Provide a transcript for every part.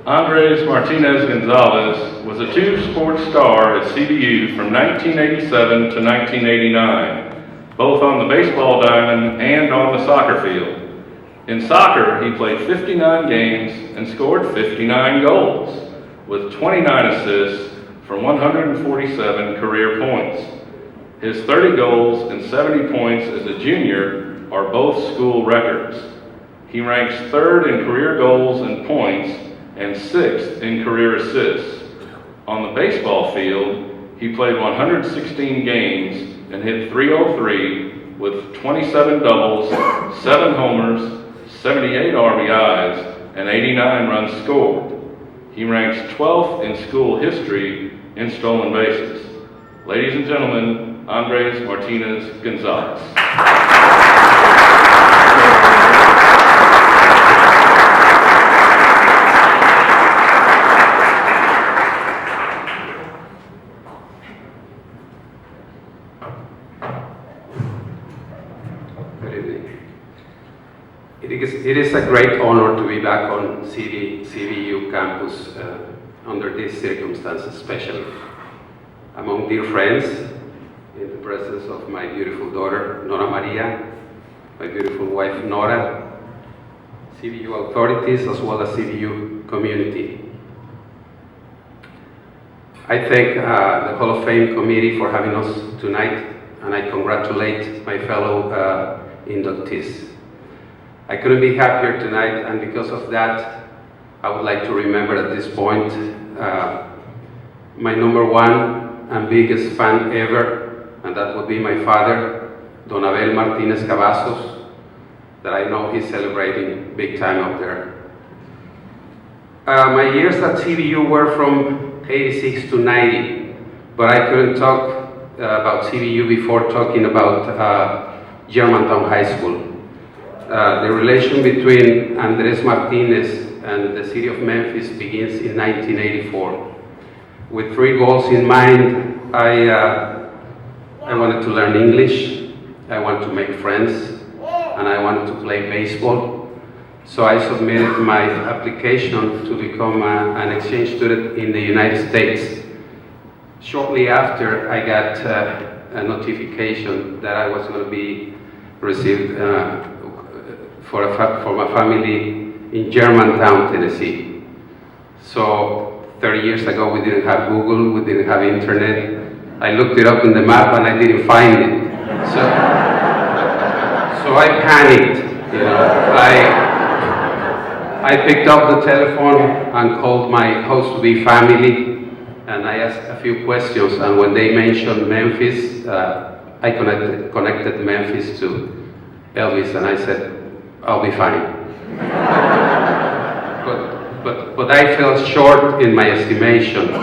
Andres Martinez Gonzales was a two-sport star at CBU from 1987 to 1989, both on the baseball diamond and on the soccer field. In soccer, he played 59 games and scored 59 goals, with 29 assists for 147 career points. His 30 goals and 70 points as a junior are both school records. He ranks third in career goals and points and sixth in career assists. On the baseball field, he played 116 games and hit .303 with 27 doubles, 7 homers, 78 RBIs, and 89 runs scored. He ranks 12th in school history in stolen bases. Ladies and gentlemen, Andres Martinez Gonzales. It is a great honor to be back on CBU campus under these circumstances, especially among dear friends, in the presence of my beautiful daughter, Nora Maria, my beautiful wife, Nora, CBU authorities, as well as CBU community. I thank the Hall of Fame committee for having us tonight, and I congratulate my fellow inductees. I couldn't be happier tonight, and because of that, I would like to remember at this point my number one and biggest fan ever, and that would be my father, Don Abel Martinez Cavazos, that I know he's celebrating big time up there. My years at CBU were from 86 to 90, but I couldn't talk about CBU before talking about Germantown High School. The relation between Andres Martinez and the city of Memphis begins in 1984. With 3 goals in mind, I wanted to learn English, I wanted to make friends, and I wanted to play baseball. So I submitted my application to become an exchange student in the United States. Shortly after, I got a notification that I was going to be received for my family in Germantown, Tennessee. So 30 years ago, we didn't have Google, we didn't have internet. I looked it up in the map and I didn't find it. So I panicked, you know. I picked up the telephone and called my host-to-be family, and I asked a few questions, and when they mentioned Memphis, I connected Memphis to Elvis, and I said, I'll be fine. but I fell short in my estimation.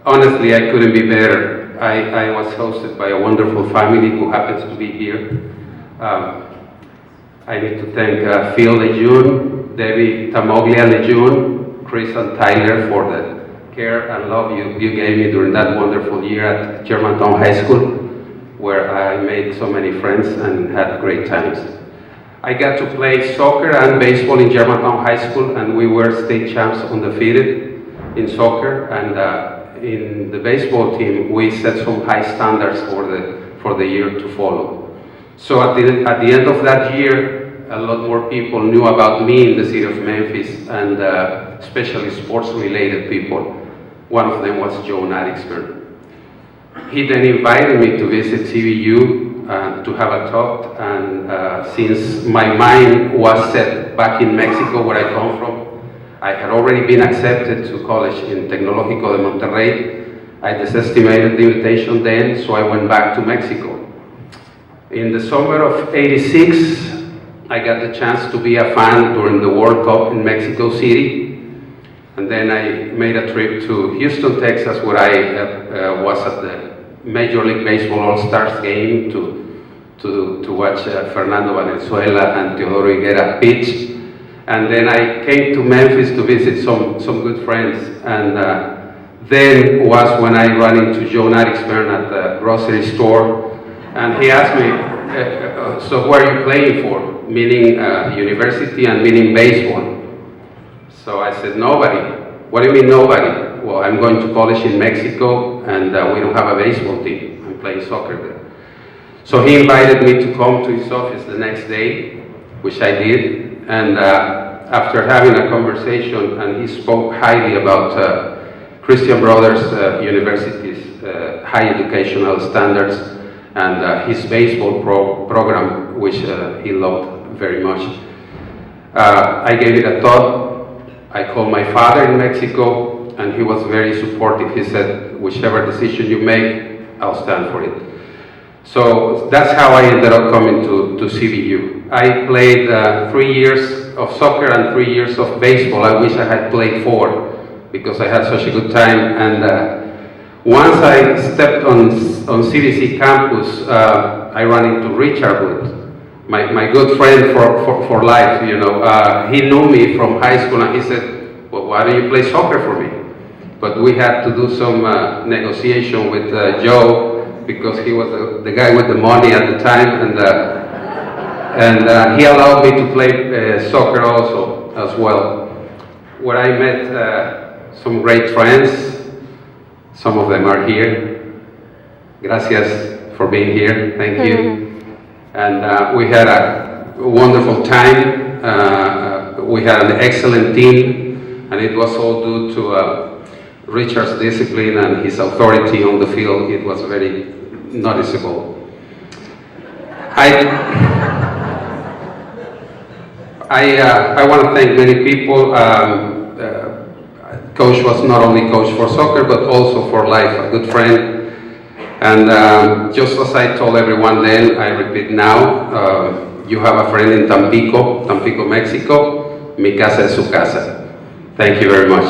Honestly, I couldn't be better. I was hosted by a wonderful family who happens to be here. I need to thank Phil Lejeune, Debbie Tamoglia Lejeune, Chris and Tyler for the care and love you gave me during that wonderful year at Germantown High School, where I made so many friends and had great times. I got to play soccer and baseball in Germantown High School, and we were state champs undefeated in soccer, and in the baseball team we set some high standards for the year to follow. So at the end of that year, a lot more people knew about me in the city of Memphis, and especially sports-related people. One of them was Joe Nadixburn. He then invited me to visit CBU to have a talk, and since my mind was set back in Mexico, where I come from, I had already been accepted to college in Tecnológico de Monterrey. I desestimated the invitation then, so I went back to Mexico. In the summer of '86, I got the chance to be a fan during the World Cup in Mexico City, and then I made a trip to Houston, Texas, where I was at the Major League Baseball All-Stars game to watch Fernando Valenzuela and Teodoro Higuera pitch. And then I came to Memphis to visit some good friends, and then was when I ran into Joe Nadixburn at the grocery store, and he asked me, so who are you playing for? Meaning university and meaning baseball. So I said, nobody. What do you mean nobody? Well, I'm going to college in Mexico, and we don't have a baseball team. I'm playing soccer there. So he invited me to come to his office the next day, which I did. And after having a conversation, and he spoke highly about Christian Brothers University's high educational standards and his baseball program, which he loved very much. I gave it a thought. I called my father in Mexico, and he was very supportive. He said, whichever decision you make, I'll stand for it. So that's how I ended up coming to CBU. I played 3 years of soccer and 3 years of baseball. I wish I had played 4 because I had such a good time. And once I stepped on CDC campus, I ran into Richard Bute, my good friend for life. You know, he knew me from high school, and he said, well, why don't you play soccer for me? But we had to do some negotiation with Joe, because he was the guy with the money at the time, and he allowed me to play soccer also as well, where I met some great friends. Some of them are here. Gracias for being here. Thank you. And we had a wonderful time. We had an excellent team, and it was all due to Richard's discipline and his authority on the field. It was very noticeable. I want to thank many people. Coach was not only coach for soccer, but also for life, a good friend. And just as I told everyone then, I repeat now, you have a friend in Tampico, Mexico. Mi casa es su casa. Thank you very much.